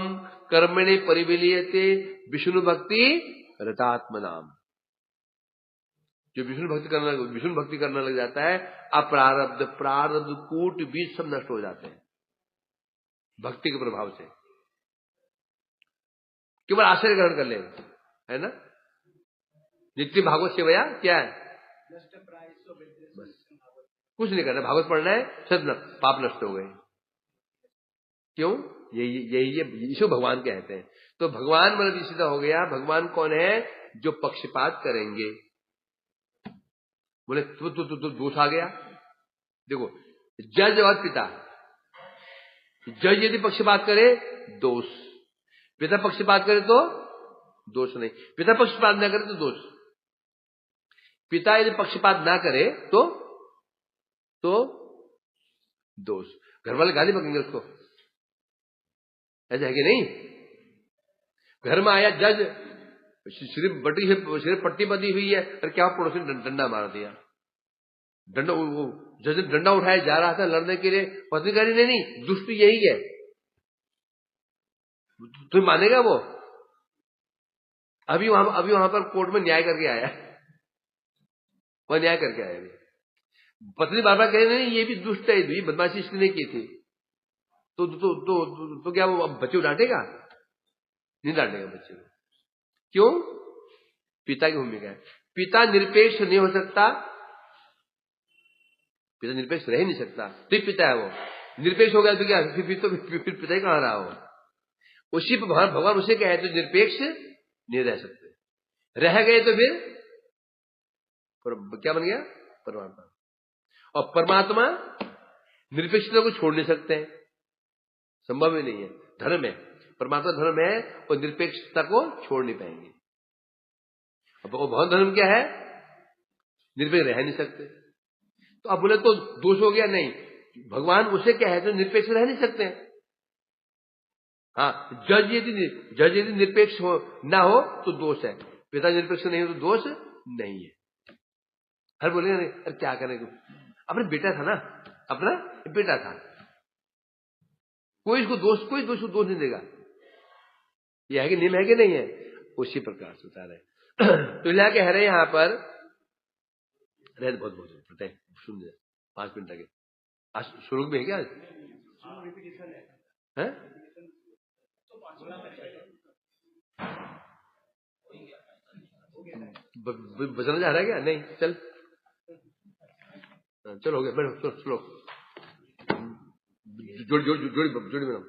कर्मणि परिविलीयते विष्णु भक्ति रतात्म नाम। जो विष्णु भक्ति करने लग जाता है, अप्रारब्ध प्रारब्ध कूट बीज सब नष्ट हो जाते हैं भक्ति के प्रभाव से। केवल आश्रय ग्रहण कर लेगा, है ना। नित्य भागवत सेवया क्या है, बस कुछ नहीं करना, भागवत पढ़ना है, सब पाप नष्ट हो गए। क्यों? यही इसको भगवान कहते हैं। तो भगवान मतलब सीधा हो गया। भगवान कौन है? जो पक्षपात करेंगे। बोले तो दोष आ गया। देखो, जज और पिता, जज यदि पक्षपात करे दोष, पिता पक्षपात करे तो दोष नहीं। पिता पक्षपात ना करे तो दोष। पिता यदि पक्षपात ना करे तो दोष। घर वाले गाली बकेंगे उसको, ऐसा है कि नहीं। घर में आया जज, सिर्फ पट्टी बंधी हुई है, और क्या पड़ोसी ने डंडा मार दिया। डंडा, जज डंडा उठाया जा रहा था लड़ने के लिए, पत्नी कह रही नहीं दुष्ट यही है। तो मानेगा वो? अभी वहां पर कोर्ट में न्याय करके आया, वह न्याय करके आया। पत्नी बार बार कह रही नहीं ये भी दुष्ट है, ये बदमाशी इसने की थी। तो क्या वो बच्चे को डांटेगा? नहीं डांटेगा बच्चे को। क्यों? पिता की भूमिका है। पिता निरपेक्ष नहीं हो सकता, पिता निरपेक्ष रह नहीं सकता। तो पिता है वो, निरपेक्ष हो गया तो क्या, फिर पिता ही कहां रहा हो। उसी भगवान उसे कहे तो निरपेक्ष नहीं रह सकते, रह गए तो फिर क्या बन गया? परमात्मा। और परमात्मा निरपेक्षता को छोड़ नहीं सकते हैं, संभव ही नहीं है। धर्म है, परमात्मा धर्म है, और निरपेक्षता को छोड़ नहीं पाएंगे। अब भगवान धर्म क्या है? निरपेक्ष रह नहीं सकते। तो अब बोले तो दोष हो गया? नहीं, भगवान उसे क्या है तो निरपेक्ष रह नहीं सकते। हाँ, जज यदि निरपेक्ष हो ना हो तो दोष है, पिता निरपेक्ष नहीं हो तो दोष नहीं है। हर बोलेगा नहीं, अरे क्या करें, अपना बेटा था ना, अपना बेटा था, कोई दोष को दोष नहीं देगा। यह है कि नियम है कि नहीं है? उसी प्रकार से बता रहे। तो कह रहे यहां पर रह बहुत पता है, सुन 5 मिनट लगे। आज श्लोक में है क्या? है बचना जा रहा है क्या? नहीं, चल हो गया। बैठो, श्लोक जोड़ी बनाओ।